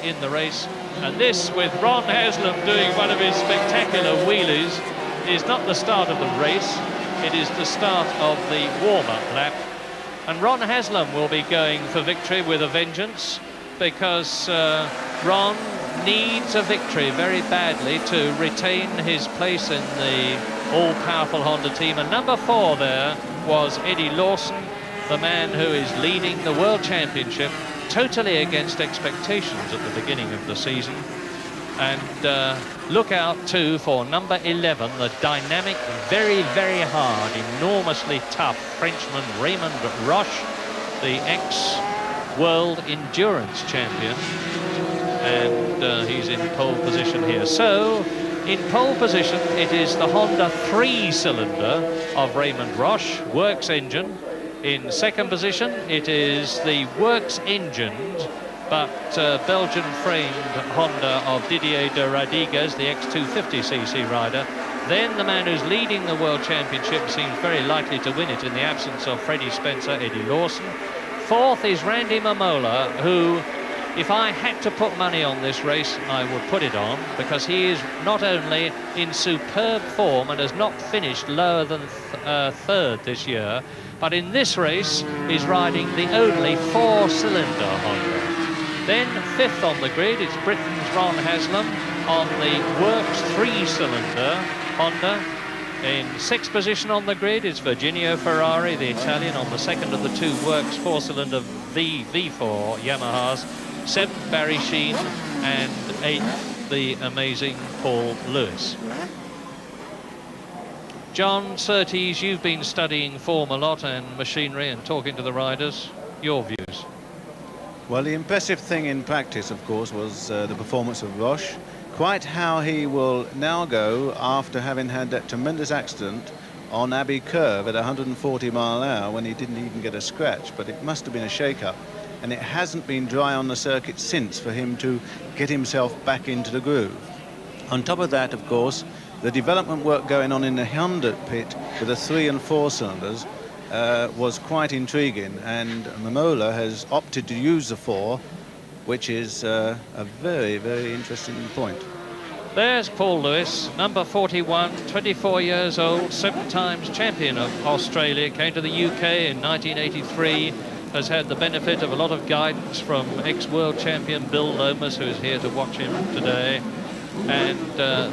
In the race, and this with Ron Haslam doing one of his spectacular wheelies is not the start of the race, it is the start of the warm-up lap, and Ron Haslam will be going for victory with a vengeance, because Ron needs a victory very badly to retain his place in the all-powerful Honda team. And number 4 there was Eddie Lawson, the man who is leading the World Championship, totally against expectations at the beginning of the season. And look out too for number 11, the dynamic, very, very hard, enormously tough Frenchman Raymond Roche, the ex-world endurance champion. And he's in pole position here. So, in pole position, it is the Honda 3-cylinder of Raymond Roche, works engine. In second position, it is the works-engined but Belgian-framed Honda of Didier de Radiguez, the ex-250cc rider. Then the man who's leading the World Championship seems very likely to win it in the absence of Freddie Spencer, Eddie Lawson. Fourth is Randy Mamola, who, if I had to put money on this race, I would put it on, because he is not only in superb form and has not finished lower than third this year, but in this race is riding the only 4-cylinder Honda. Then fifth on the grid, it's Britain's Ron Haslam on the works 3-cylinder Honda. In sixth position on the grid is Virginio Ferrari, the Italian, on the second of the 2 works 4-cylinder V4 Yamahas. Seventh, Barry Sheen, and eighth, the amazing Paul Lewis. John Surtees, you've been studying form a lot and machinery and talking to the riders. Your views? Well, the impressive thing in practice, of course, was the performance of Roche. Quite how he will now go after having had that tremendous accident on Abbey Curve at 140 mile an hour when he didn't even get a scratch, but it must have been a shake-up. And it hasn't been dry on the circuit since for him to get himself back into the groove. On top of that, of course, the development work going on in the Honda pit with the 3 and 4 cylinders was quite intriguing, and Mamola has opted to use the 4, which is a very, very interesting point. There's Paul Lewis, number 41, 24 years old, 7 times champion of Australia, came to the UK in 1983, has had the benefit of a lot of guidance from ex-world champion Bill Lomas, who is here to watch him today. And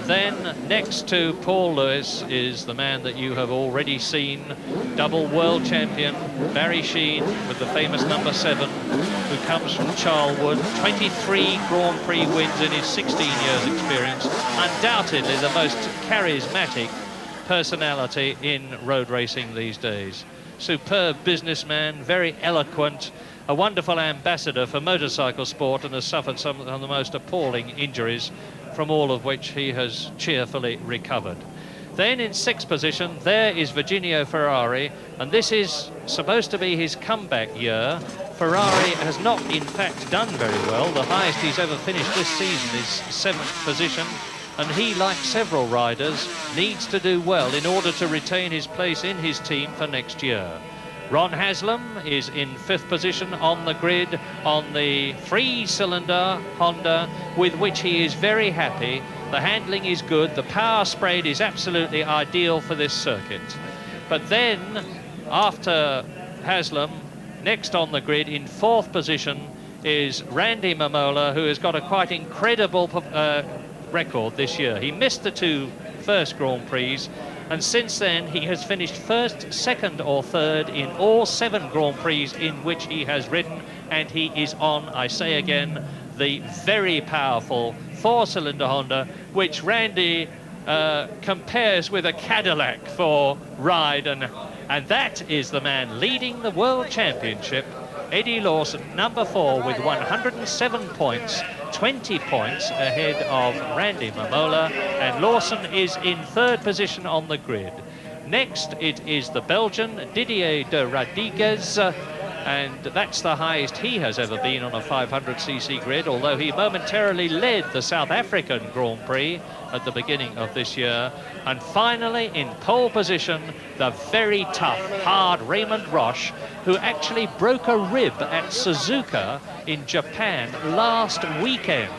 then next to Paul Lewis is the man that you have already seen, double world champion Barry Sheen with the famous number 7, who comes from Charlwood, 23 Grand Prix wins in his 16 years experience, undoubtedly the most charismatic personality in road racing these days. Superb businessman, very eloquent, a wonderful ambassador for motorcycle sport, and has suffered some of the most appalling injuries, from all of which he has cheerfully recovered. Then in 6th position, there is Virginio Ferrari, and this is supposed to be his comeback year. Ferrari has not, in fact, done very well. The highest he's ever finished this season is 7th position, and he, like several riders, needs to do well in order to retain his place in his team for next year. Ron Haslam is in 5th position on the grid on the 3-cylinder Honda, with which he is very happy. The handling is good, the power spread is absolutely ideal for this circuit. But then, after Haslam, next on the grid in 4th position is Randy Mamola, who has got a quite incredible record this year. He missed the 2 first Grand Prix, and since then he has finished 1st, 2nd or 3rd in all 7 Grand Prix in which he has ridden, and he is on, I say again, the very powerful 4-cylinder Honda, which Randy compares with a Cadillac for ride, and that is the man leading the World Championship, Eddie Lawson, number 4, with 107 points, 20 points ahead of Randy Mamola, and Lawson is in 3rd position on the grid. Next, it is the Belgian Didier de Radiguez, and that's the highest he has ever been on a 500cc grid, although he momentarily led the South African Grand Prix at the beginning of this year. And finally, in pole position, the very tough, hard Raymond Roche, who actually broke a rib at Suzuka in Japan last weekend,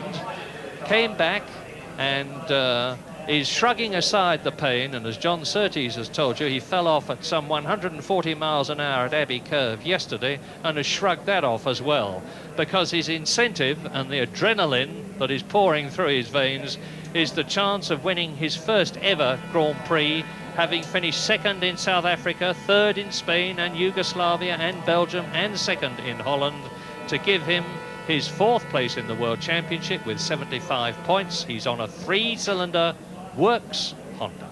came back and is shrugging aside the pain, and as John Surtees has told you, he fell off at some 140 miles an hour at Abbey Curve yesterday and has shrugged that off as well, because his incentive and the adrenaline that is pouring through his veins is the chance of winning his first ever Grand Prix, having finished second in South Africa, third in Spain and Yugoslavia and Belgium, and second in Holland, to give him his fourth place in the World Championship with 75 points. He's on a 3-cylinder Works Honda.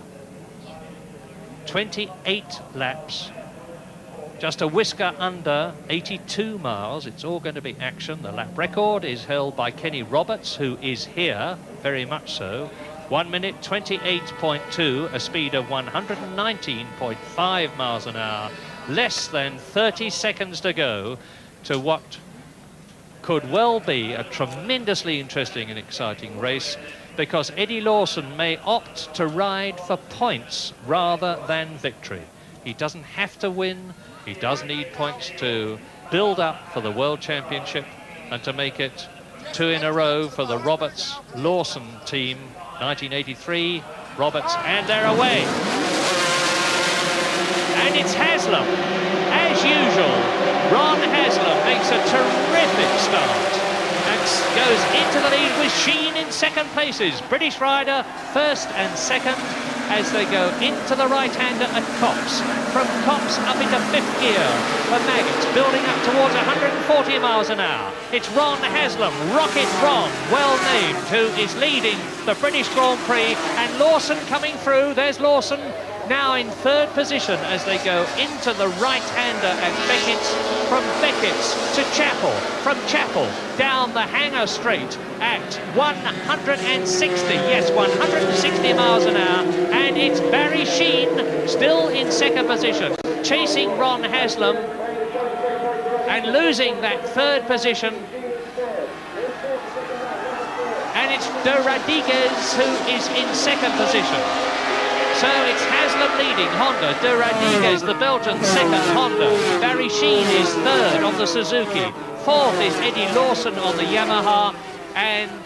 28 laps, just a whisker under 82 miles. It's all going to be action. The lap record is held by Kenny Roberts, who is here, very much so. 1 minute 28.2, a speed of 119.5 miles an hour. Less than 30 seconds to go to what could well be a tremendously interesting and exciting race, because Eddie Lawson may opt to ride for points rather than victory. He doesn't have to win. He does need points to build up for the World Championship and to make it 2 in a row for the Roberts-Lawson team. 1983, Roberts, and they're away. And it's Haslam. As usual, Ron Haslam makes a terrific start and goes into the lead with Sheen in second places. British rider first and second as they go into the right-hander at Copse. From Copse up into fifth gear for Maggots, building up towards 140 miles an hour. It's Ron Haslam, Rocket Ron, well named, who is leading the British Grand Prix, and Lawson coming through. There's Lawson now in third position as they go into the right-hander at Beckett's. From Beckett's to Chapel, from Chapel down the Hanger Straight at 160, yes, 160 miles an hour, and it's Barry Sheen still in second position, chasing Ron Haslam and losing that third position. And it's De Rodriguez who is in second position. So it's Haslam leading Honda, De Rodriguez, the Belgian, second Honda. Barry Sheen is third on the Suzuki. Fourth is Eddie Lawson on the Yamaha. And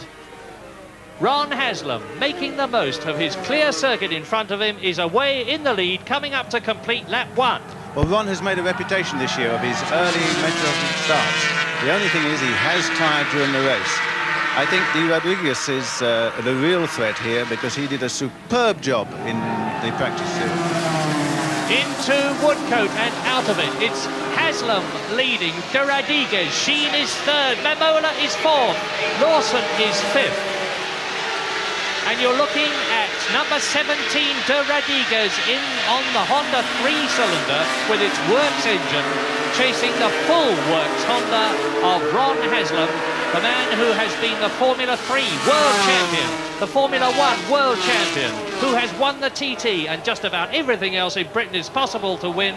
Ron Haslam, making the most of his clear circuit in front of him, is away in the lead, coming up to complete lap 1. Well, Ron has made a reputation this year of his early Metro starts. The only thing is he has tired during the race. I think De Rodriguez is the real threat here, because he did a superb job in the practice series. Into Woodcote and out of it. It's Haslam leading, De Rodriguez. Sheen is third, Mamola is fourth, Lawson is fifth. And you're looking at number 17, De Rodriguez, in on the Honda 3-cylinder with its Works engine, chasing the full Works Honda of Ron Haslam, the man who has been the Formula 3 World Champion, the Formula 1 World Champion, who has won the TT and just about everything else in Britain is possible to win.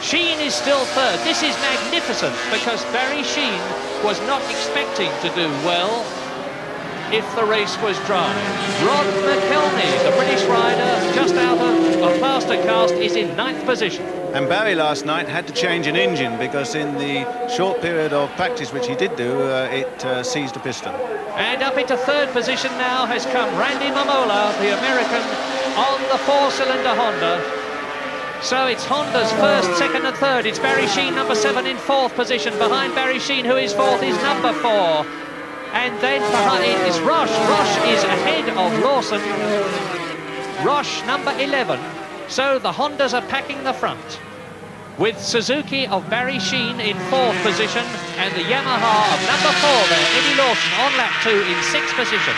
Sheen is still third. This is magnificent, because Barry Sheen was not expecting to do well if the race was dry. Rod McElney, the British rider, just out of a plaster cast, is in 9th position. And Barry last night had to change an engine, because in the short period of practice which he did do, it seized a piston. And up into 3rd position now has come Randy Mamola, the American, on the 4-cylinder Honda. So it's Honda's 1st, 2nd and 3rd. It's Barry Sheen, number 7, in 4th position. Behind Barry Sheen, who is 4th, is number 4. And then behind it is Roche. Roche is ahead of Lawson. Roche, number 11. So the Hondas are packing the front, with Suzuki of Barry Sheen in 4th position, and the Yamaha of number 4 there, Eddie Lawson, on lap 2 in 6th position.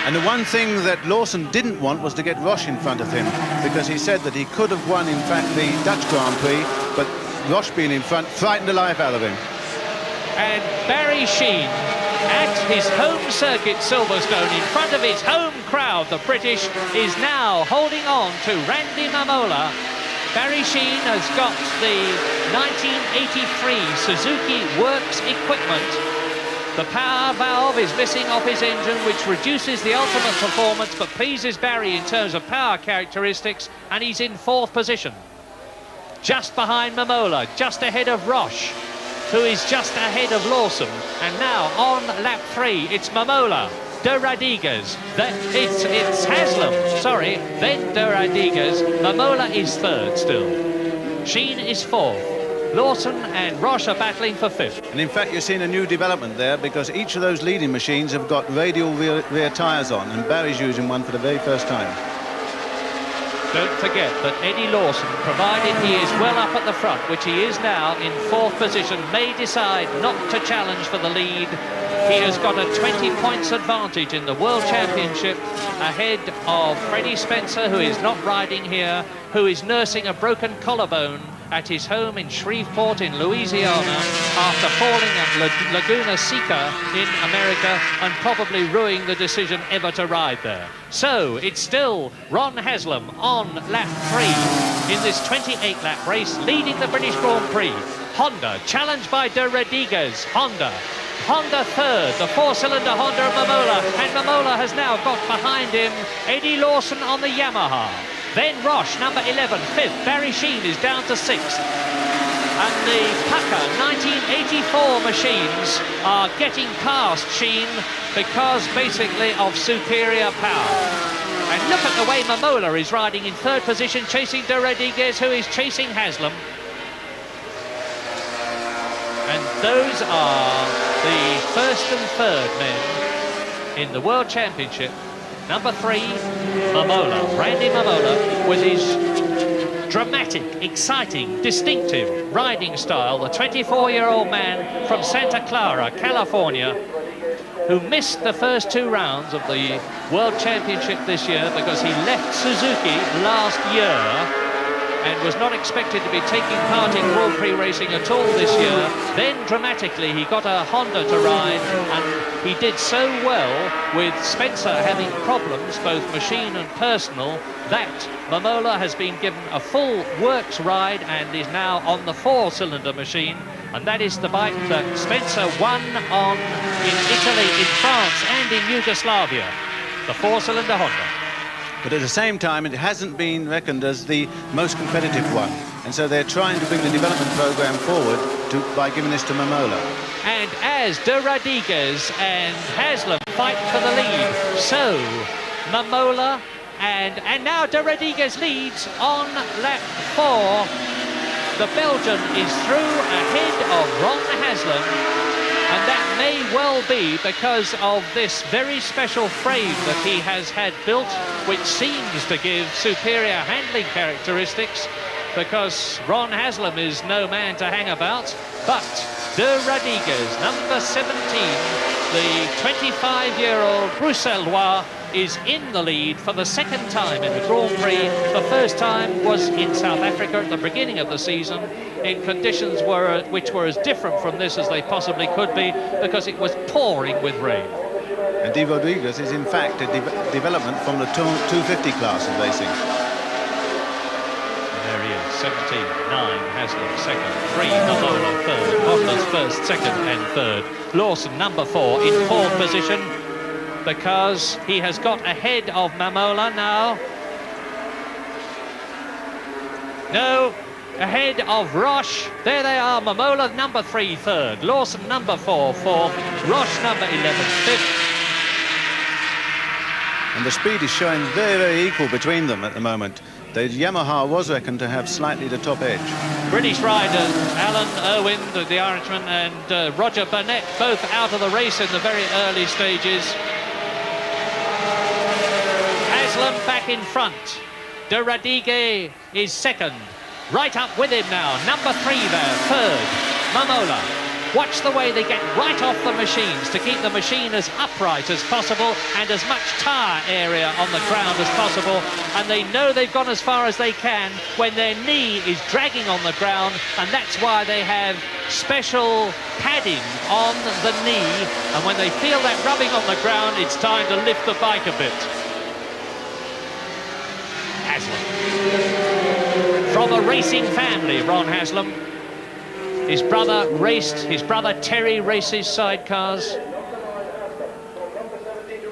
And the one thing that Lawson didn't want was to get Roche in front of him, because he said that he could have won, in fact, the Dutch Grand Prix, but Roche being in front frightened the life out of him. And Barry Sheen, at his home circuit, Silverstone, in front of his home crowd, the British, is now holding on to Randy Mamola. Barry Sheen has got the 1983 Suzuki Works equipment. The power valve is missing off his engine, which reduces the ultimate performance, but pleases Barry in terms of power characteristics, and he's in 4th position. Just behind Momola, just ahead of Roche, who is just ahead of Lawson. And now on lap 3, it's Momola, De Radiguez, it's Haslam, sorry, then De Radiguez. Momola is 3rd still. Sheen is 4th. Lawson and Roche are battling for 5th. And in fact, you're seeing a new development there, because each of those leading machines have got radial rear tyres on, and Barry's using one for the very first time. Don't forget that Eddie Lawson, provided he is well up at the front, which he is now in 4th position, may decide not to challenge for the lead. He has got a 20 points advantage in the World Championship ahead of Freddie Spencer, who is not riding here, who is nursing a broken collarbone at his home in Shreveport in Louisiana after falling at Laguna Seca in America and probably ruining the decision ever to ride there. So it's still Ron Haslam on lap 3 in this 28-lap race, leading the British Grand Prix. Honda, challenged by De Radiguez. Honda 3rd, the 4-cylinder Honda of Momola, and Momola has now got behind him Eddie Lawson on the Yamaha. Then Roche, number 11, 5th. Barry Sheen is down to 6th. And the Pucker 1984 machines are getting past Sheen because basically of superior power. And look at the way Momola is riding in 3rd position, chasing De Radiguez, who is chasing Haslam. And those are the 1st and 3rd men in the World Championship. Number 3, Momola, Randy Momola, with his dramatic, exciting, distinctive riding style. The 24-year-old man from Santa Clara, California, who missed the first 2 rounds of the World Championship this year because he left Suzuki last year and was not expected to be taking part in Grand Prix racing at all this year. Then dramatically he got a Honda to ride, and he did so well with Spencer having problems, both machine and personal, that Momola has been given a full works ride and is now on the 4-cylinder machine, and that is the bike that Spencer won on in Italy, in France and in Yugoslavia, the 4-cylinder Honda. But at the same time, it hasn't been reckoned as the most competitive one. And so they're trying to bring the development program forward by giving this to Momola. And as De Radiguez and Haslam fight for the lead, so Momola and now De Radiguez leads on lap 4. The Belgian is through ahead of Ron Haslam. And that may well be because of this very special frame that he has had built, which seems to give superior handling characteristics, because Ron Haslam is no man to hang about. But De Radiguez, number 17, the 25-year-old Bruxellois, is in the lead for the 2nd time in the Grand Prix. The first time was in South Africa at the beginning of the season, in conditions which were as different from this as they possibly could be, because it was pouring with rain. And De Rodriguez is in fact a development from the 250 class of racing. And there he is, 17, 9, Haslam 2nd, 3, Momola 3rd, Honda's 1st, 2nd and 3rd. Lawson, number 4, in 4th position, because he has got ahead of Momola now. No, ahead of Roche. There they are, Momola number 3, 3rd, Lawson number 4, 4th, Roche number 11, 5th. And the speed is showing very, very equal between them at the moment. The Yamaha was reckoned to have slightly the top edge. British riders, Alan Irwin, the Irishman, and Roger Burnett, both out of the race in the very early stages. Haslam back in front. De Radiguez is 2nd. Right up with him now. Number 3 there, 3rd. Momola. Watch the way they get right off the machines to keep the machine as upright as possible and as much tyre area on the ground as possible. And they know they've gone as far as they can when their knee is dragging on the ground, and that's why they have special padding on the knee. And when they feel that rubbing on the ground, it's time to lift the bike a bit. Haslam. from a racing family, Ron Haslam. His brother Terry races sidecars.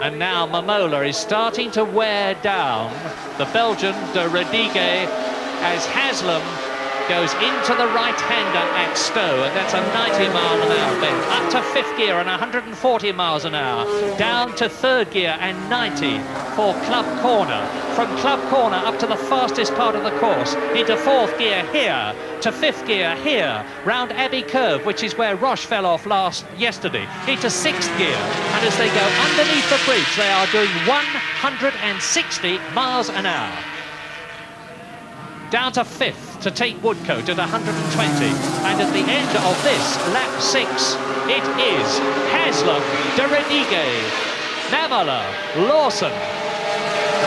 And now Mamola is starting to wear down the Belgian de Radigue as Haslam goes into the right-hander at Stowe, and that's a 90-mile-an-hour bend, up to fifth gear and 140 miles an hour, down to third gear and 90 for Club Corner. From Club Corner up to the fastest part of the course, into fourth gear here, to fifth gear here, round Abbey Curve, which is where Roche fell off yesterday, into sixth gear, and as they go underneath the bridge, they are doing 160 miles an hour. Down to fifth to take Woodcote at 120. And at the end of this, lap 6, it is Haslam, de Radigue, Namola, Lawson.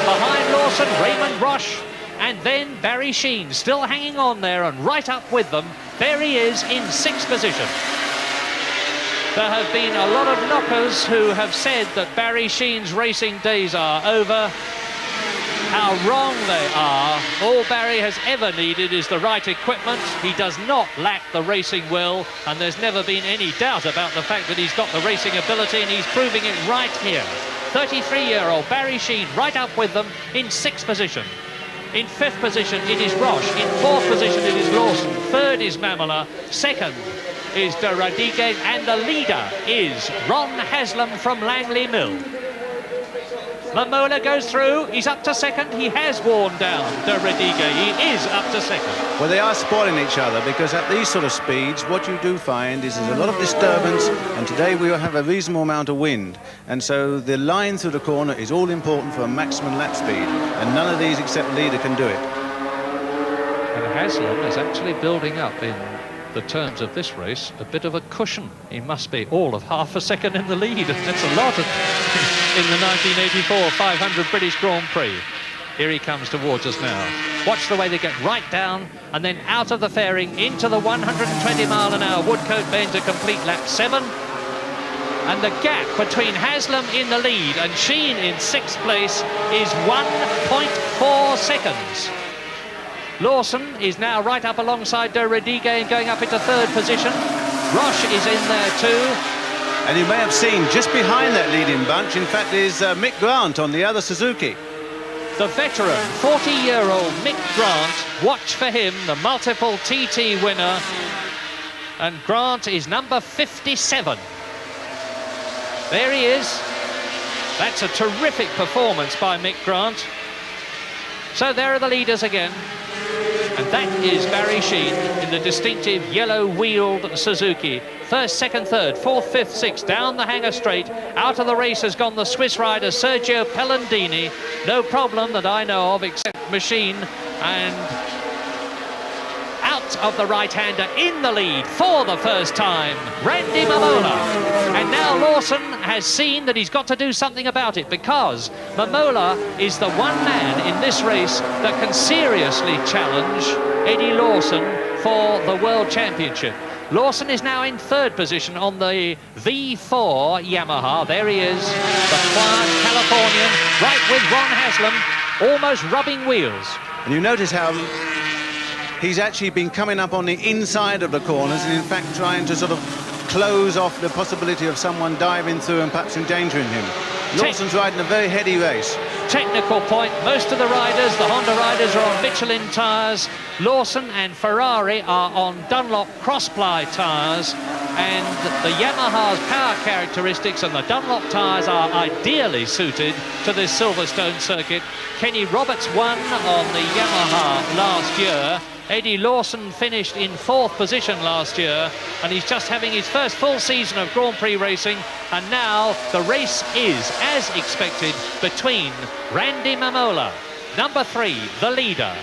Behind Lawson, Raymond Roche, and then Barry Sheen still hanging on there, and right up with them, there he is in sixth position. There have been a lot of knockers who have said that Barry Sheen's racing days are over. How wrong they are. All Barry has ever needed is the right equipment. He does not lack the racing will, and there's never been any doubt about the fact that he's got the racing ability, and he's proving it right here. 33-year-old Barry Sheen right up with them in sixth position. In fifth position, it is Roche. In fourth position, it is Lawson. Third is Mamola. Second is de Radigue, and the leader is Ron Haslam from Langley Mill. Mamola goes through, he's up to second, he has worn down de Radigue, he is up to second. Well, they are spoiling each other, because at these sort of speeds, what you do find is there's a lot of disturbance, and today we have a reasonable amount of wind, and so the line through the corner is all important for a maximum lap speed, and none of these except leader can do it. And Haslam is actually building up in the terms of this race a bit of a cushion. He must be all of half a second in the lead, and that's a lot in the 1984 500 British Grand Prix. Here he comes towards us now. Watch the way they get right down and then out of the fairing into the 120-mile-an-hour Woodcote Bend to complete lap 7. And the gap between Haslam in the lead and Sheen in sixth place is 1.4 seconds. Lawson is now right up alongside de Radigue and going up into third position. Roche is in there too. And you may have seen just behind that leading bunch, in fact, is Mick Grant on the other Suzuki. The veteran, 40-year-old Mick Grant. Watch for him, the multiple TT winner. And Grant is number 57. There he is. That's a terrific performance by Mick Grant. So there are the leaders again. And that is Barry Sheen in the distinctive yellow-wheeled Suzuki. First, second, third, fourth, fifth, sixth, down the hanger straight. Out of the race has gone the Swiss rider Sergio Pellandini. No problem that I know of except machine. And out of the right-hander in the lead for the first time, Randy Mamola. And now Lawson has seen that he's got to do something about it, because Mamola is the one man in this race that can seriously challenge Eddie Lawson for the World Championship. Lawson is now in third position on the V4 Yamaha. There he is, the quiet Californian, right with Ron Haslam, almost rubbing wheels. And you notice how he's actually been coming up on the inside of the corners and in fact trying to sort of close off the possibility of someone diving through and perhaps endangering him. Lawson's riding a very heady race. Technical point, most of the riders, the Honda riders, are on Michelin tyres. Lawson and Ferrari are on Dunlop cross-ply tyres, and the Yamaha's power characteristics and the Dunlop tyres are ideally suited to this Silverstone circuit. Kenny Roberts won on the Yamaha last year. Eddie Lawson finished in fourth position last year, and he's just having his first full season of Grand Prix racing, and now the race is, as expected, between Randy Mamola, number 3, the leader,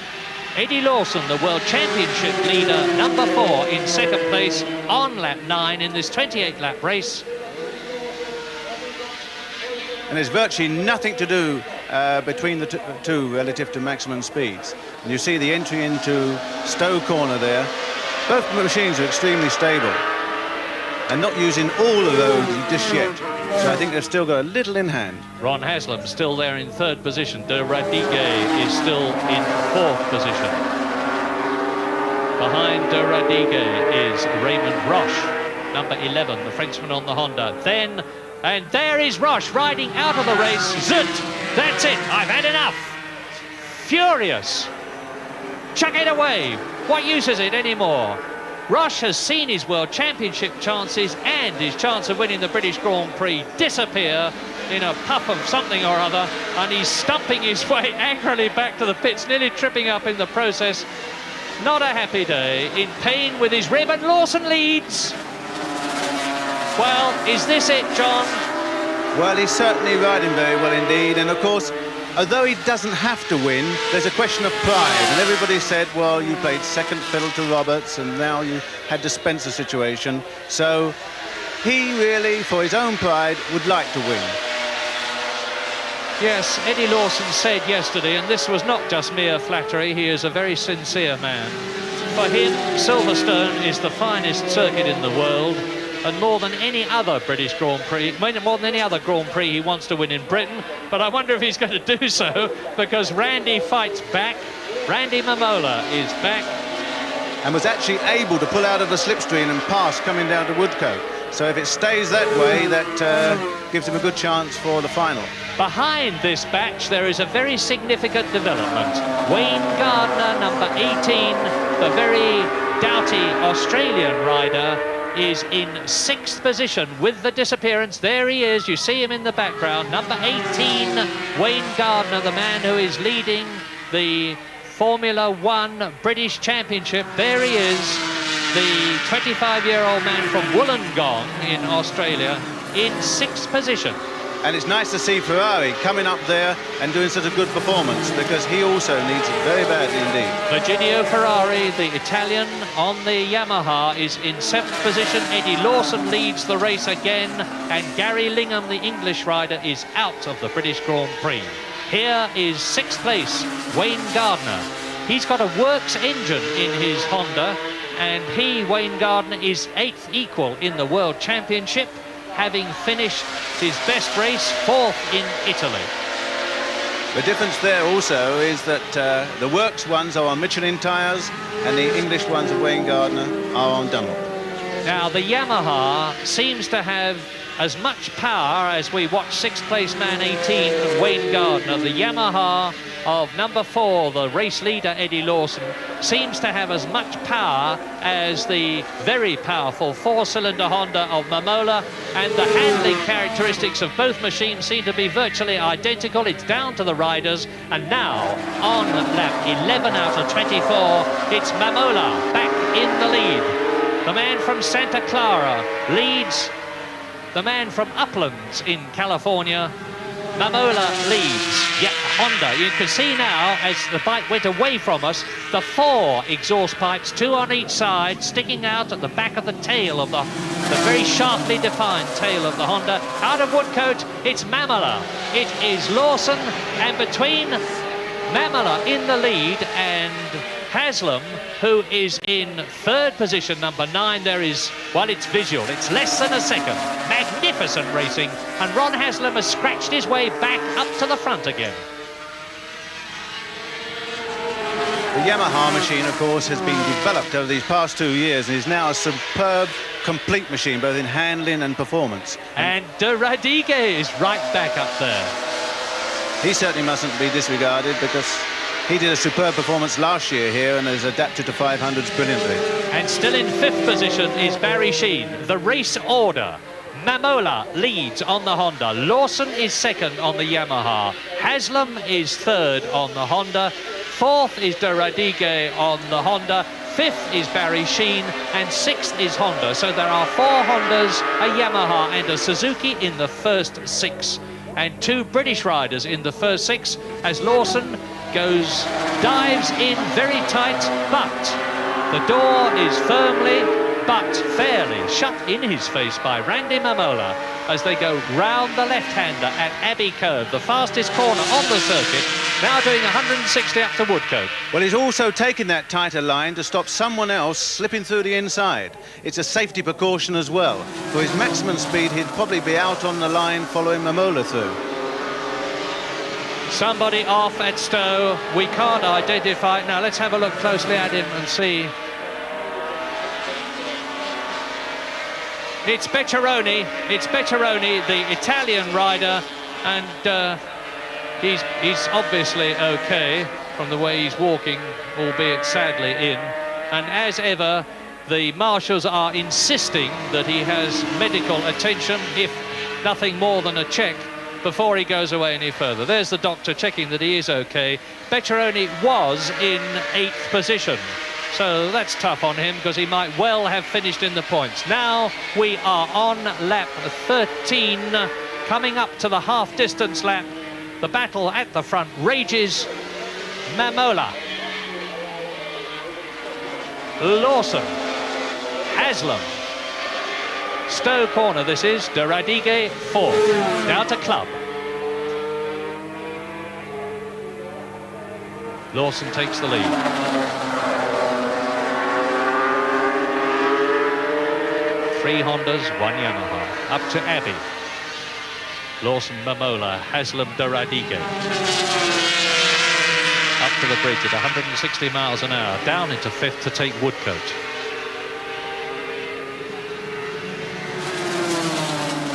Eddie Lawson, the World Championship leader, number 4, in second place on lap 9 in this 28-lap race. And there's virtually nothing to do between the two relative to maximum speeds. And you see the entry into Stowe Corner there. Both machines are extremely stable and not using all of those just yet. So I think they've still got a little in hand. Ron Haslam still there in third position. De Radigue is still in fourth position. Behind de Radigue is Raymond Roche, number 11, the Frenchman on the Honda. Then, and there is Roche riding out of the race. Zut! That's it, I've had enough. Furious. Chuck it away. What use is it anymore? Roche has seen his World Championship chances and his chance of winning the British Grand Prix disappear in a puff of something or other, and he's stumping his way angrily back to the pits, nearly tripping up in the process. Not a happy day, in pain with his rib, and Lawson leads. Well, is this it, John? Well, he's certainly riding very well indeed, and of course, although he doesn't have to win, there's a question of pride, and everybody said, well, you played second fiddle to Roberts, and now you had the Spencer situation, so he really, for his own pride, would like to win. Yes, Eddie Lawson said yesterday, and this was not just mere flattery, he is a very sincere man. For him, Silverstone is the finest circuit in the world, and more than any other British Grand Prix, more than any other Grand Prix he wants to win in Britain, but I wonder if he's going to do so, because Randy fights back. Randy Mamola is back. And was actually able to pull out of the slipstream and pass coming down to Woodcote. So if it stays that way, that gives him a good chance for the final. Behind this batch, there is a very significant development. Wayne Gardner, number 18, the very doughty Australian rider, is in 6th position with the disappearance. There he is, you see him in the background. Number 18, Wayne Gardner, the man who is leading the Formula One British Championship. There he is, the 25-year-old man from Wollongong in Australia, in 6th position. And it's nice to see Ferrari coming up there and doing such a good performance, because he also needs it very badly indeed. Virginio Ferrari, the Italian on the Yamaha, is in 7th position. Eddie Lawson leads the race again, and Gary Lingham, the English rider, is out of the British Grand Prix. Here is 6th place, Wayne Gardner. He's got a works engine in his Honda, and he, Wayne Gardner, is 8th equal in the World Championship, having finished his best race 4th in Italy. The difference there also is that the works ones are on Michelin tyres and the English ones of Wayne Gardner are on Dunlop. Now, the Yamaha seems to have as much power as we watch 6th place man 18, Wayne Gardner. The Yamaha of number 4, the race leader Eddie Lawson, seems to have as much power as the very powerful 4-cylinder Honda of Mamola, and the handling characteristics of both machines seem to be virtually identical. It's down to the riders, and now on lap 11 out of 24, it's Mamola back in the lead. The man from Santa Clara leads the man from Uplands in California. Mamola leads. Yeah, Honda. You can see now, as the bike went away from us, the 4 exhaust pipes, 2 on each side, sticking out at the back of the tail of the very sharply defined tail of the Honda. Out of Woodcote, it's Mamola. It is Lawson, and between Mamola in the lead and Haslam, who is in 3rd position, number 9, there is, well, it's visual. It's less than a second. Magnificent racing. And Ron Haslam has scratched his way back up to the front again. The Yamaha machine, of course, has been developed over these past 2 years and is now a superb, complete machine, both in handling and performance. And de Radigue is right back up there. He certainly mustn't be disregarded, because he did a superb performance last year here and has adapted to 500s brilliantly. And still in 5th position is Barry Sheen. The race order: Mamola leads on the Honda. Lawson is 2nd on the Yamaha. Haslam is 3rd on the Honda. 4th is de Radigue on the Honda. 5th is Barry Sheen, and 6th is Honda. So there are 4 Hondas, a Yamaha and a Suzuki in the first 6. And 2 British riders in the first 6, as Lawson dives in very tight, but the door is firmly but fairly shut in his face by Randy Mamola as they go round the left-hander at Abbey Curve, the fastest corner on the circuit, now doing 160 up to Woodcote. Well, he's also taken that tighter line to stop someone else slipping through the inside. It's a safety precaution as well. For his maximum speed, he'd probably be out on the line following Mamola through. Somebody off at Stowe. We can't identify. Now let's have a look closely at him and see It's Beccheroni, the Italian rider, and he's obviously okay from the way he's walking, albeit sadly in. And as ever, the marshals are insisting that he has medical attention, if nothing more than a check, before he goes away any further. There's the doctor checking that he is okay. Beccheroni was in 8th position. So that's tough on him, because he might well have finished in the points. Now we are on lap 13, coming up to the half-distance lap. The battle at the front rages. Mamola, Lawson, Haslam, Stowe corner this is, de Radigue 4th, down to Club. Lawson takes the lead. 3 Hondas, 1 Yamaha. Up to Abbey. Lawson, Mamola, Haslam, de Radigue. Up to the bridge at 160 miles an hour. Down into 5th to take Woodcote.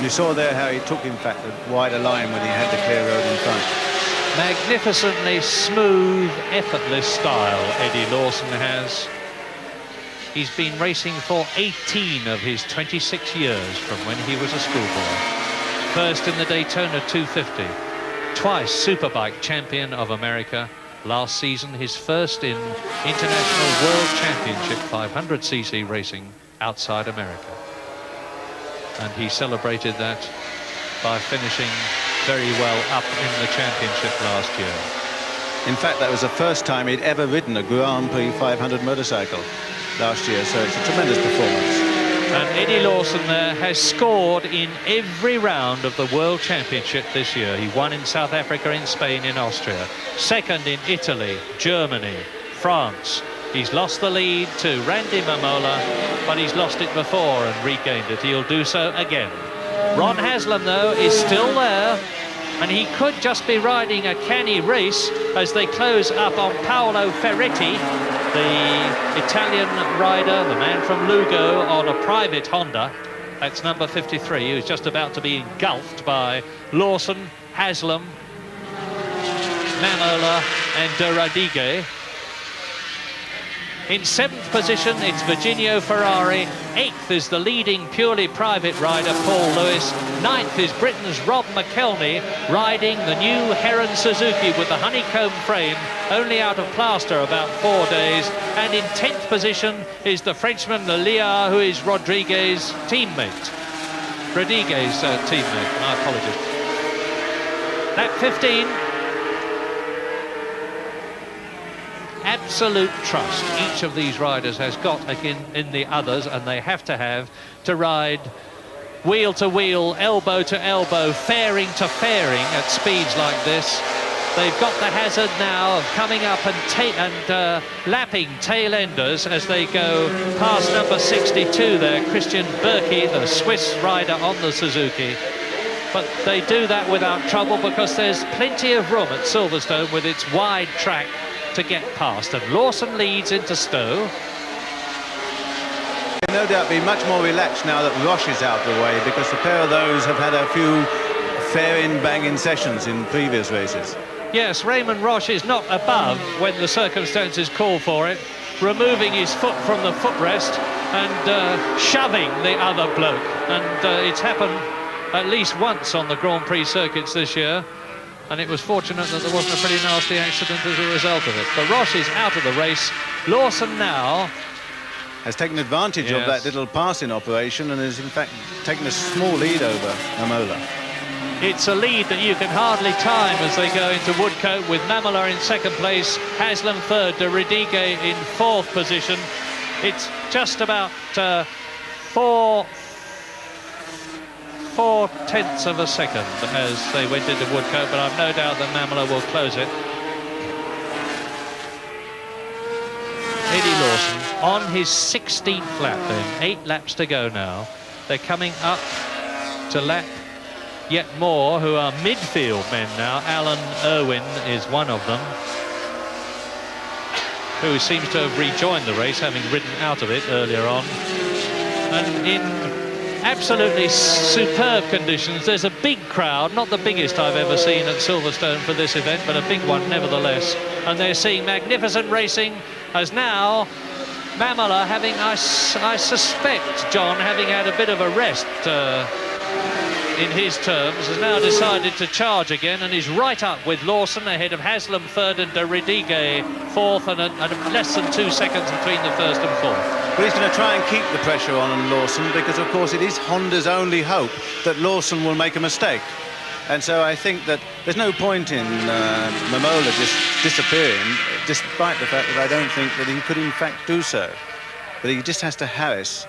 You saw there how he took, in fact, the wider line when he had the clear road in front. Magnificently smooth, effortless style Eddie Lawson has. He's been racing for 18 of his 26 years from when he was a schoolboy. First in the Daytona 250, twice Superbike champion of America. Last season, his first in International World Championship 500cc racing outside America. And he celebrated that by finishing very well up in the championship last year. In fact, that was the first time he'd ever ridden a Grand Prix 500 motorcycle last year, so it's a tremendous performance. And Eddie Lawson there has scored in every round of the World Championship this year. He won in South Africa, in Spain, in Austria. Second in Italy, Germany, France. He's lost the lead to Randy Mamola, but he's lost it before and regained it. He'll do so again. Ron Haslam, though, is still there, and he could just be riding a canny race as they close up on Paolo Ferretti, the Italian rider, the man from Lugo, on a private Honda. That's number 53, who's just about to be engulfed by Lawson, Haslam, Mamola and de Radigue. In 7th position, it's Virginio Ferrari. 8th is the leading purely private rider, Paul Lewis. 9th is Britain's Rob McElney, riding the new Heron Suzuki with the honeycomb frame, only out of plaster about 4 days. And in 10th position is the Frenchman Liard, who is Rodriguez's teammate. Rodriguez's teammate, my apologies. Lap 15. Absolute trust each of these riders has got in the others, and they have to ride wheel to wheel, elbow to elbow, fairing to fairing at speeds like this. They've got the hazard now of coming up and lapping tail-enders as they go past number 62 there, Christian Berkey, the Swiss rider on the Suzuki. But they do that without trouble, because there's plenty of room at Silverstone with its wide track to get past, and Lawson leads into Stowe. He'll no doubt be much more relaxed now that Roche is out of the way, because the pair of those have had a few fair-in, bang-in sessions in previous races. Yes, Raymond Roche is not above, when the circumstances call for it, removing his foot from the footrest and shoving the other bloke. And it's happened at least once on the Grand Prix circuits this year. And it was fortunate that there wasn't a pretty nasty accident as a result of it. But Roche is out of the race. Lawson now has taken advantage of that little passing operation and has in fact taken a small lead over Mamola. It's a lead that you can hardly time as they go into Woodcote, with Mamola in 2nd place, Haslam 3rd, de Radigue in 4th position. It's just about 4/10 of a second as they went into Woodcote, but I've no doubt that Mamola will close it. Eddie Lawson on his 16th lap then, 8 laps to go now. They're coming up to lap yet more who are midfield men now. Alan Irwin is one of them, who seems to have rejoined the race, having ridden out of it earlier on. And in absolutely superb conditions. There's a big crowd, not the biggest I've ever seen at Silverstone for this event, but a big one nevertheless. And they're seeing magnificent racing as now Mamola having, I suspect, John, having had a bit of a rest in his terms, has now decided to charge again and is right up with Lawson ahead of Haslam third and de Redigue fourth, and less than 2 seconds between the first and fourth. But he's going to try and keep the pressure on Lawson because, of course, it is Honda's only hope that Lawson will make a mistake. And so I think that there's no point in Mamola just disappearing, despite the fact that I don't think that he could in fact do so. But he just has to harass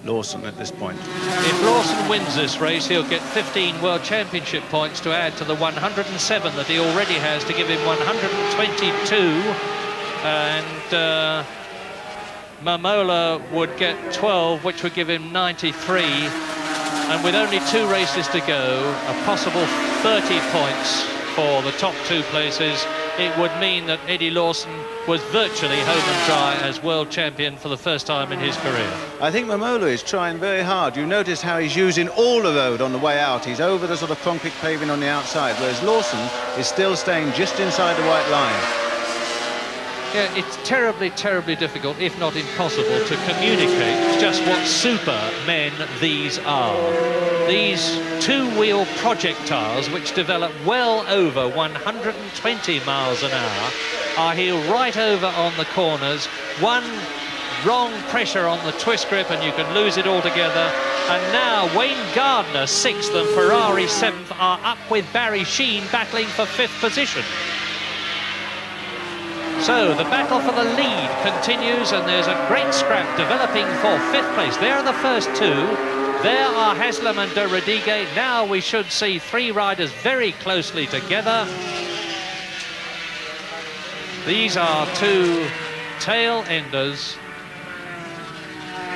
Lawson at this point. If Lawson wins this race, he'll get 15 World Championship points to add to the 107 that he already has to give him 122. And Mamola would get 12, which would give him 93. And with only 2 races to go, a possible 30 points for the top 2 places, it would mean that Eddie Lawson was virtually home and dry as world champion for the first time in his career. I think Mamola is trying very hard. You notice how he's using all the road on the way out. He's over the sort of concrete paving on the outside, whereas Lawson is still staying just inside the white line. Yeah, it's terribly, terribly difficult, if not impossible, to communicate just what supermen these are. These 2-wheel projectiles, which develop well over 120 miles an hour, are here right over on the corners. One wrong pressure on the twist grip and you can lose it altogether. And now Wayne Gardner, 6th, and Ferrari 7th, are up with Barry Sheene battling for 5th position. So the battle for the lead continues, and there's a great scrap developing for 5th place. There are the first 2. There are Haslam and de Redigue. Now we should see 3 riders very closely together. These are 2 tail enders.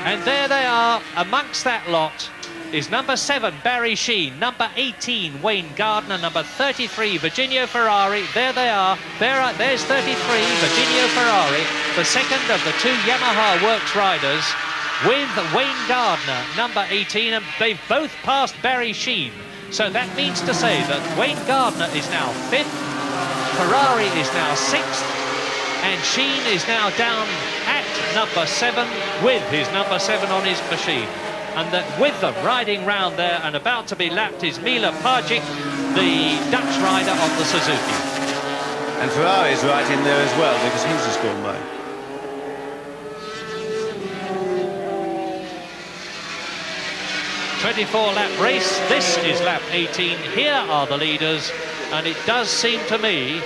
And there they are. Amongst that lot is number 7, Barry Sheene, number 18, Wayne Gardner, number 33, Virginio Ferrari. There they are. There's 33, Virginio Ferrari, the second of the 2 Yamaha Works riders, with Wayne Gardner, number 18, and they've both passed Barry Sheene. So that means to say that Wayne Gardner is now 5th, Ferrari is now 6th, and Sheene is now down at number 7 with his number 7 on his machine. And that with them riding round there and about to be lapped is Mila Pajic, the Dutch rider on the Suzuki. And Ferrari's right in there as well because he's just gone by. .24-lap race. This is lap 18. Here are the leaders, and it does seem to me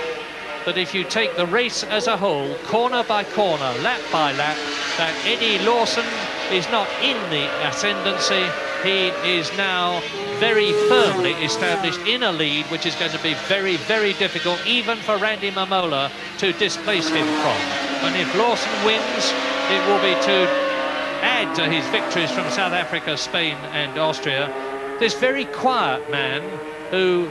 that if you take the race as a whole, corner by corner, lap by lap, that Eddie Lawson is not in the ascendancy. He is now very firmly established in a lead, which is going to be very, very difficult, even for Randy Mamola, to displace him from. And if Lawson wins, it will be to add to his victories from South Africa, Spain and Austria. This very quiet man who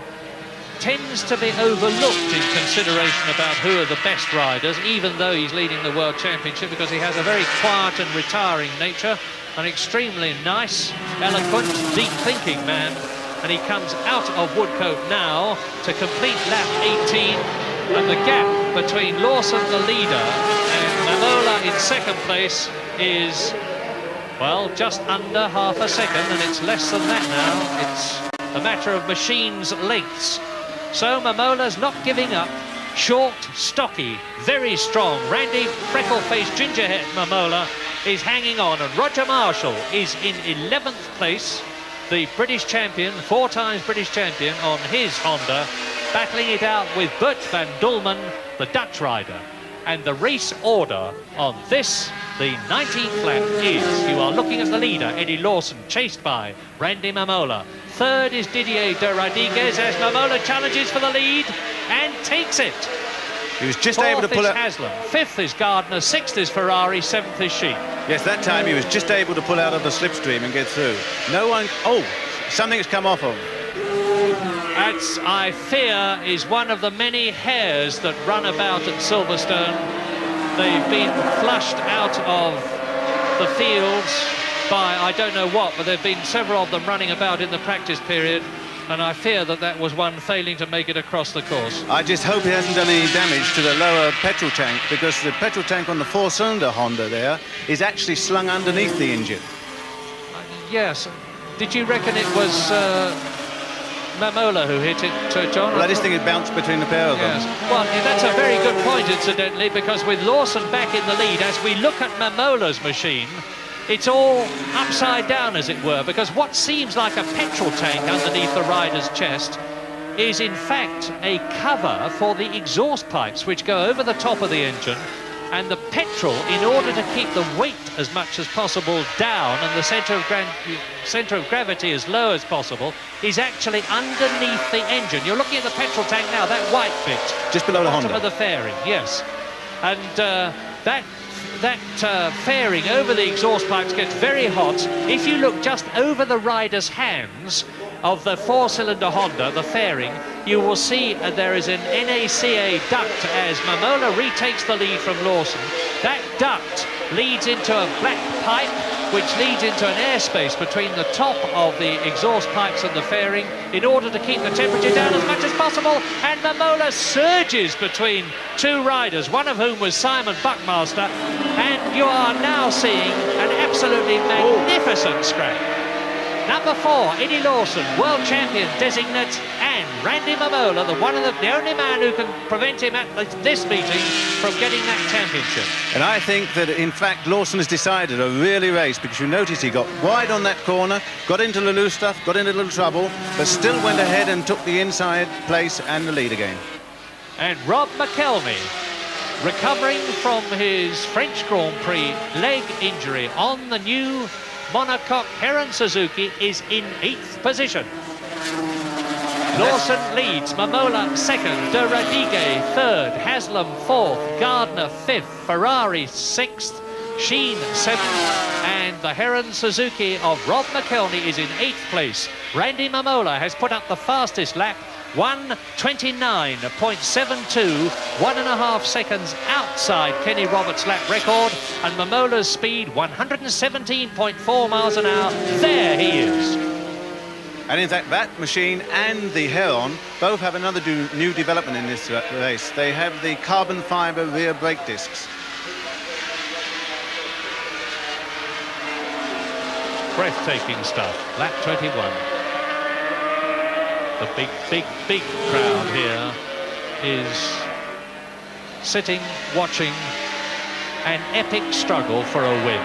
tends to be overlooked in consideration about who are the best riders, even though he's leading the World Championship, because he has a very quiet and retiring nature, an extremely nice, eloquent, deep-thinking man. And he comes out of Woodcote now to complete lap 18, and the gap between Lawson, the leader, and Mamola in 2nd place is, well, just under half a second, and it's less than that now. It's a matter of machines' lengths. So Mamola's not giving up. Short, stocky, very strong. Randy freckle-faced gingerhead Mamola is hanging on, and Roger Marshall is in 11th place, the British champion, 4 times British champion on his Honda, battling it out with Bert van Dulmen, the Dutch rider. And the race order on this, the 19th lap, is, you are looking at the leader, Eddie Lawson, chased by Randy Mamola. 3rd is Didier de Rodriguez as Mamola challenges for the lead and takes it. He was just able to pull out. 4th is Haslam, 5th is Gardner, 6th is Ferrari, 7th is Sheene. Yes, that time he was just able to pull out of the slipstream and get through. No one. Oh, something's come off of. That's, I fear, is one of the many hares that run about at Silverstone. They've been flushed out of the fields by I don't know what, but there have been several of them running about in the practice period, and I fear that that was one failing to make it across the course. I just hope he hasn't done any damage to the lower petrol tank, because the petrol tank on the four-cylinder Honda there is actually slung underneath the engine. Yes. Did you reckon it was Mamola who hit it, John? Well, I just think it bounced between the pair of them. Yes. Well, that's a very good point, incidentally, because with Lawson back in the lead, as we look at Mamola's machine, it's all upside down, as it were, because what seems like a petrol tank underneath the rider's chest is, in fact, a cover for the exhaust pipes, which go over the top of the engine, and the petrol, in order to keep the weight as much as possible down and the centre of gravity as low as possible, is actually underneath the engine. You're looking at the petrol tank now, that white bit. Just below the Honda. Bottom of the fairing, yes. And that fairing over the exhaust pipes gets very hot. If you look just over the rider's hands of the four-cylinder Honda, the fairing, you will see there is an NACA duct as Mamola retakes the lead from Lawson. That duct leads into a black pipe, which leads into an airspace between the top of the exhaust pipes and the fairing in order to keep the temperature down as much as possible. And Mamola surges between two riders, one of whom was Simon Buckmaster, and you are now seeing an absolutely magnificent scrap. Number 4, Eddie Lawson, world champion designate, and Randy Mamola, the only man who can prevent him at this meeting from getting that championship. And I think that, in fact, Lawson has decided a really race, because you notice he got wide on that corner, got into the loose stuff, got into a little trouble, but still went ahead and took the inside place and the lead again. And Rob McElhenney, recovering from his French Grand Prix leg injury on the new Motogp Heron Suzuki, is in 8th position. Lawson leads, Mamola 2nd, De Radigue 3rd, Haslam 4th, Gardner 5th, Ferrari 6th, Sheen 7th, and the Heron Suzuki of Rob McElhenney is in 8th place. Randy Mamola has put up the fastest lap, 1:29.72, 1.5 seconds outside Kenny Roberts' lap record, and Mamola's speed 117.4 miles an hour. There he is. And in fact, that machine and the Heron both have another new development in this race. They have the carbon fibre rear brake discs. Breathtaking stuff. Lap 21. The big crowd here is sitting, watching an epic struggle for a win.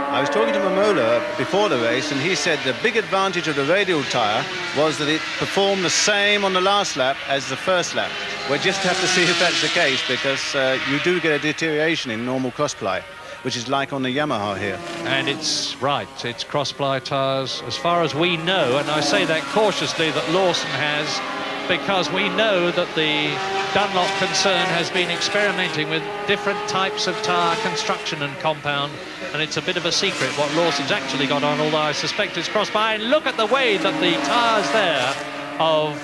I was talking to Mamola before the race, and he said the big advantage of the radial tyre was that it performed the same on the last lap as the first lap. We'll just have to see if that's the case, because you do get a deterioration in normal cross-ply, which is like on the Yamaha here. And it's right, it's cross-ply tyres as far as we know, and I say that cautiously that Lawson has, because we know that the Dunlop concern has been experimenting with different types of tyre construction and compound, and it's a bit of a secret what Lawson's actually got on, although I suspect it's cross-ply. And look at the way that the tyres there of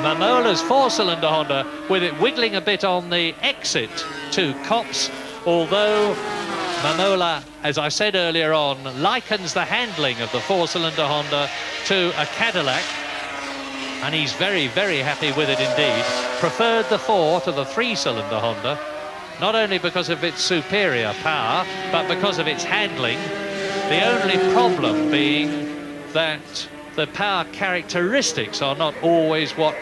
Mamola's four-cylinder Honda, with it wiggling a bit on the exit to Copse, although Mamola, as I said earlier on, likens the handling of the four-cylinder Honda to a Cadillac, and he's very, very happy with it indeed. Preferred the 4 to the 3-cylinder Honda, not only because of its superior power, but because of its handling. The only problem being that the power characteristics are not always what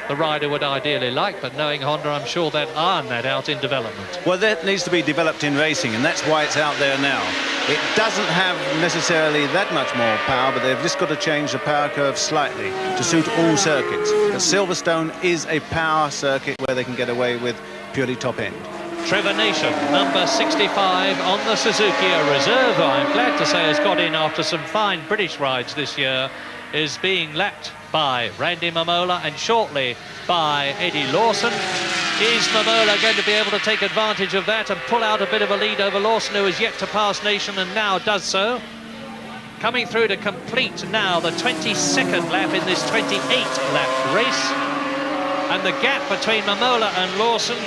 the rider would ideally like, but knowing Honda, I'm sure they'll iron that out in development. Well, that needs to be developed in racing, and that's why it's out there now. It doesn't have necessarily that much more power, but they've just got to change the power curve slightly to suit all circuits. But Silverstone is a power circuit where they can get away with purely top end. Trevor Nation, number 65 on the Suzuki, a reserve, I'm glad to say, has got in after some fine British rides this year, is being lapped by Randy Mamola and shortly by Eddie Lawson. Is Mamola going to be able to take advantage of that and pull out a bit of a lead over Lawson, who has yet to pass Nation and now does so? Coming through to complete now the 22nd lap in this 28-lap race. And the gap between Mamola and Lawson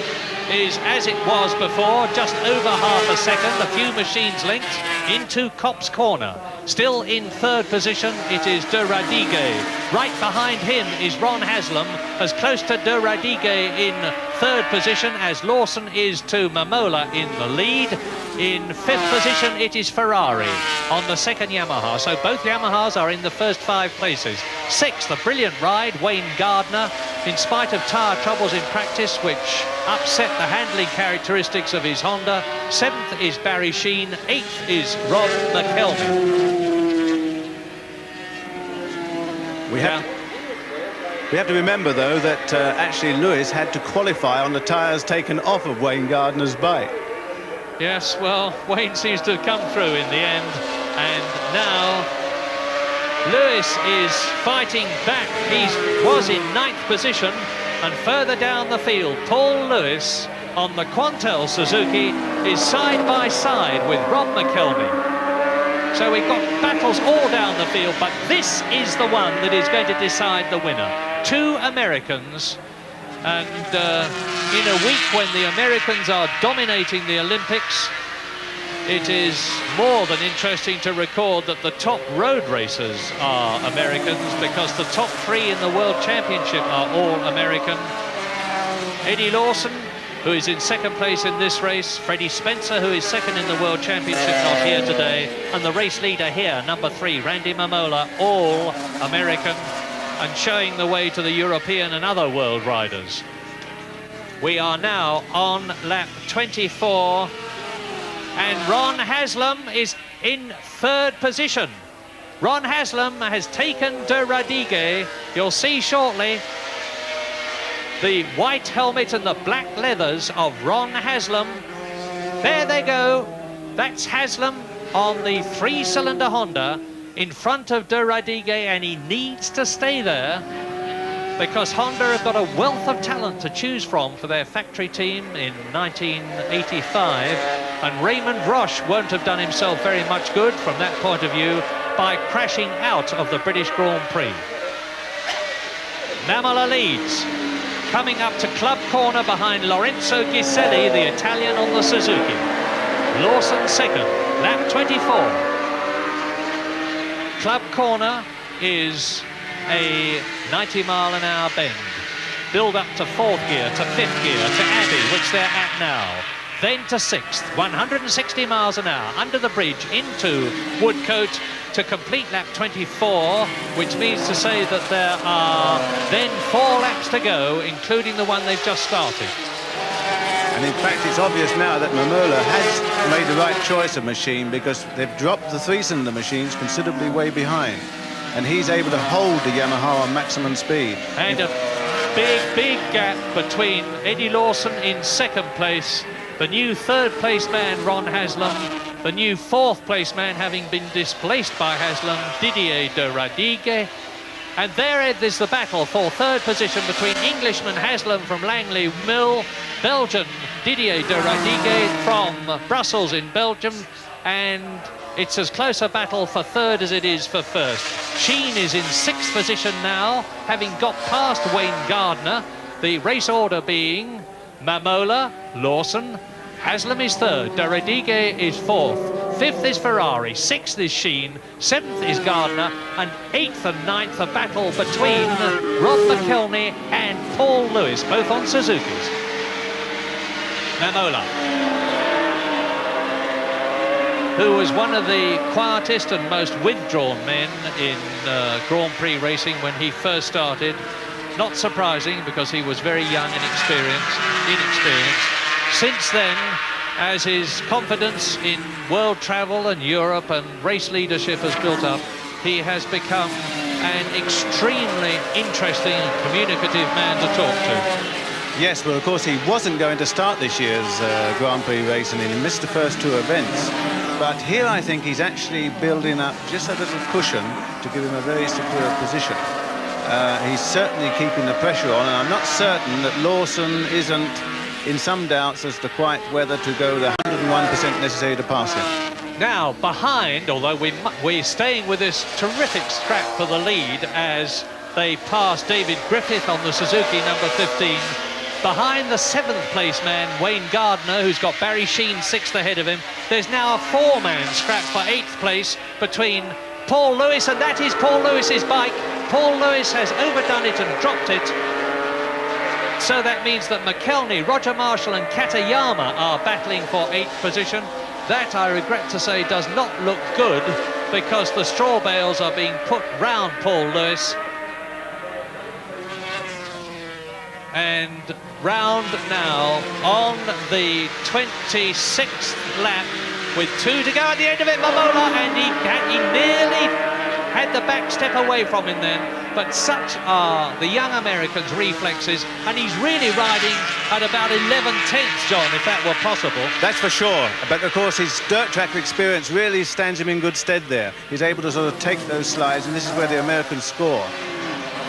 is as it was before, just over half a second, a few machines linked into Cop's corner. Still in third position, it is De Radigue. Right behind him is Ron Haslam, as close to De Radigue in third position as Lawson is to Mamola in the lead. In fifth position, it is Ferrari on the second Yamaha. So both Yamahas are in the first 5 places. Sixth, a brilliant ride, Wayne Gardner, in spite of tyre troubles in practice, which upset the handling characteristics of his Honda. Seventh is Barry Sheen. Eighth is Rob McElvey. We have to remember, though, that actually Lewis had to qualify on the tyres taken off of Wayne Gardner's bike. Yes, well, Wayne seems to have come through in the end, and now Lewis is fighting back. He was in 9th position, and further down the field, Paul Lewis on the Quantel Suzuki is side by side with Rob McElvey. So we've got battles all down the field, but this is the one that is going to decide the winner. 2 Americans, and in a week when the Americans are dominating the Olympics, it is more than interesting to record that the top road racers are Americans, because the top 3 in the World Championship are all American. Eddie Lawson, who is in second place in this race, Freddie Spencer, who is second in the World Championship, not here today, and the race leader here, number 3, Randy Mamola, all American, and showing the way to the European and other world riders. We are now on lap 24, and Ron Haslam is in third position. Ron Haslam has taken De Radigue. You'll see shortly the white helmet and the black leathers of Ron Haslam. There they go. That's Haslam on the 3-cylinder Honda in front of De Radigue, and he needs to stay there because Honda have got a wealth of talent to choose from for their factory team in 1985, and Raymond Roche won't have done himself very much good from that point of view by crashing out of the British Grand Prix. Mamola leads, coming up to club corner behind Lorenzo Ghiselli, the Italian on the Suzuki. Lawson second, lap 24. Club corner is a 90-mile-an-hour bend. Build up to 4th gear, to 5th gear, to Abbey, which they're at now. Then to 6th, 160 miles an hour, under the bridge into Woodcote to complete lap 24, which means to say that there are then 4 laps to go, including the one they've just started. And in fact, it's obvious now that Mamola has made the right choice of machine, because they've dropped the 3-cylinder machines considerably way behind, and he's able to hold the Yamaha on maximum speed. And a big gap between Eddie Lawson in second place, the new third-place man Ron Haslam, the new 4th-place man having been displaced by Haslam, Didier de Radigue. And there is the battle for third position between Englishman Haslam from Langley Mill, Belgian Didier de Radigue from Brussels in Belgium, and it's as close a battle for third as it is for first. Sheen is in 6th position now, having got past Wayne Gardner, the race order being Mamola, Lawson, Haslam is 3rd, De Radigue is 4th, 5th is Ferrari, 6th is Sheen, 7th is Gardner, and 8th and 9th a battle between Rob McElvey and Paul Lewis, both on Suzuki's. Mamola, who was one of the quietest and most withdrawn men in Grand Prix racing when he first started. Not surprising, because he was very young and inexperienced. Since then, as his confidence in world travel and Europe and race leadership has built up, he has become an extremely interesting and communicative man to talk to. Yes, well, of course, he wasn't going to start this year's Grand Prix race, and he missed the first 2 events. But here I think he's actually building up just a little cushion to give him a very secure position. He's certainly keeping the pressure on, and I'm not certain that Lawson isn't in some doubts as to quite whether to go the 101% necessary to pass him. Now, behind, although we're staying with this terrific scrap for the lead, as They passed David Griffith on the Suzuki number 15. Behind the 7th place man, Wayne Gardner, who's got Barry Sheen 6th ahead of him. There's now a 4-man scrap for 8th place between Paul Lewis, and that is Paul Lewis's bike. Paul Lewis has overdone it and dropped it. So that means that McKelney, Roger Marshall and Katayama are battling for 8th position. That, I regret to say, does not look good because the straw bales are being put round Paul Lewis. And round now on the 26th lap with 2 to go at the end of it, Momola, and he nearly had the back step away from him then, but such are the young American's reflexes, and he's really riding at about 11/10, John, if that were possible. That's for sure, but of course his dirt track experience really stands him in good stead there. He's able to sort of take those slides, and this is where the Americans score.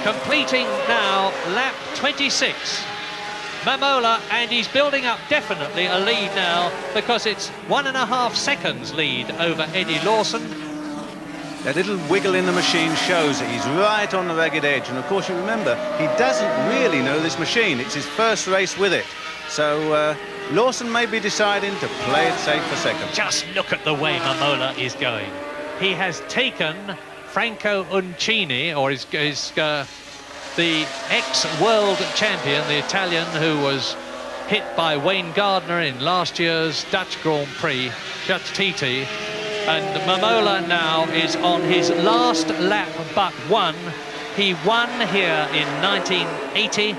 Completing now lap 26. Momola, and he's building up definitely a lead now because it's 1.5 seconds lead over Eddie Lawson. That little wiggle in the machine shows that he's right on the ragged edge, and of course you remember he doesn't really know this machine. It's his first race with it, so Lawson may be deciding to play it safe for second. Just look at the way Momola is going. He has taken Franco Uncini, or the ex-world champion, the Italian who was hit by Wayne Gardner in last year's Dutch Grand Prix, Dutch TT, and Momola now is on his last lap but one. He won here in 1980,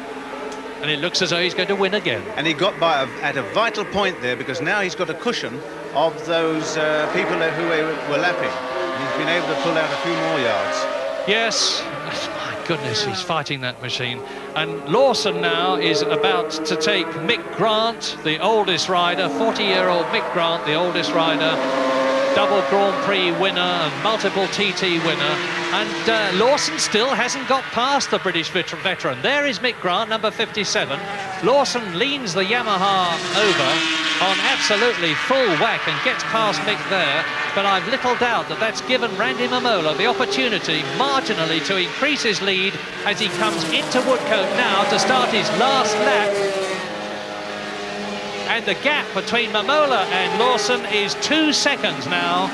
and it looks as though he's going to win again. And he got by at a vital point there, because now he's got a cushion of those people who were lapping. He's been able to pull out a few more yards. Yes, my goodness, he's fighting that machine. And Lawson now is about to take Mick Grant, the oldest rider, 40-year-old Mick Grant, the oldest rider, double Grand Prix winner and multiple TT winner. And Lawson still hasn't got past the British veteran. There is Mick Grant, number 57. Lawson leans the Yamaha over on absolutely full whack and gets past Mick there. But I've little doubt that that's given Randy Momola the opportunity marginally to increase his lead as he comes into Woodcote now to start his last lap. And the gap between Momola and Lawson is 2 seconds now.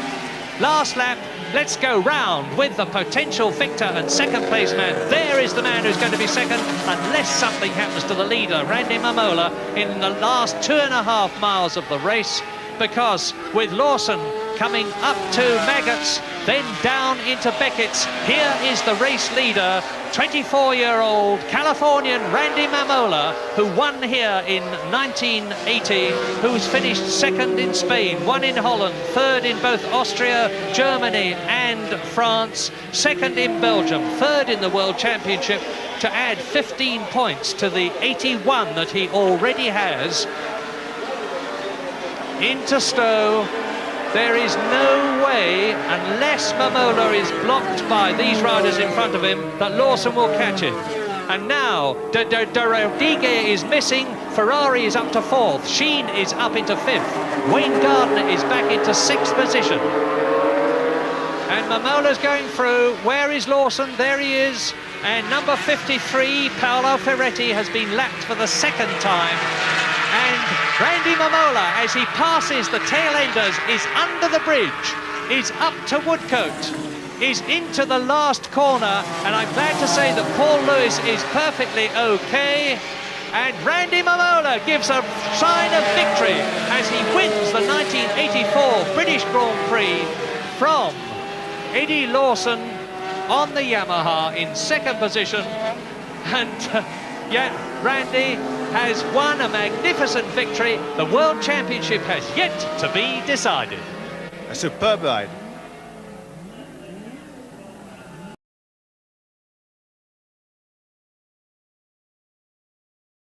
Last lap, let's go round with the potential victor and second place man. There is the man who's going to be second, unless something happens to the leader, Randy Momola, in the last 2.5 miles of the race, because with Lawson coming up to Maggots, then down into Beckett's, here is the race leader, 24-year-old Californian Randy Momola, who won here in 1980, who's finished second in Spain, one in Holland, third in both Austria, Germany and France, second in Belgium, third in the World Championship, to add 15 points to the 81 that he already has. Into Stowe. There is no way, unless Momola is blocked by these riders in front of him, that Lawson will catch him. And now, De Rodriguez is missing. Ferrari is up to 4th. Sheen is up into 5th. Wayne Gardner is back into 6th position. And Momola's going through. Where is Lawson? There he is. And number 53, Paolo Ferretti, has been lapped for the 2nd time. And Randy Momola, as he passes the tail enders, is under the bridge, is up to Woodcote, is into the last corner, and I'm glad to say that Paul Lewis is perfectly okay. And Randy Momola gives a sign of victory as he wins the 1984 British Grand Prix from Eddie Lawson on the Yamaha in 2nd position. And yet Randy has won a magnificent victory. The World Championship has yet to be decided. A superb ride.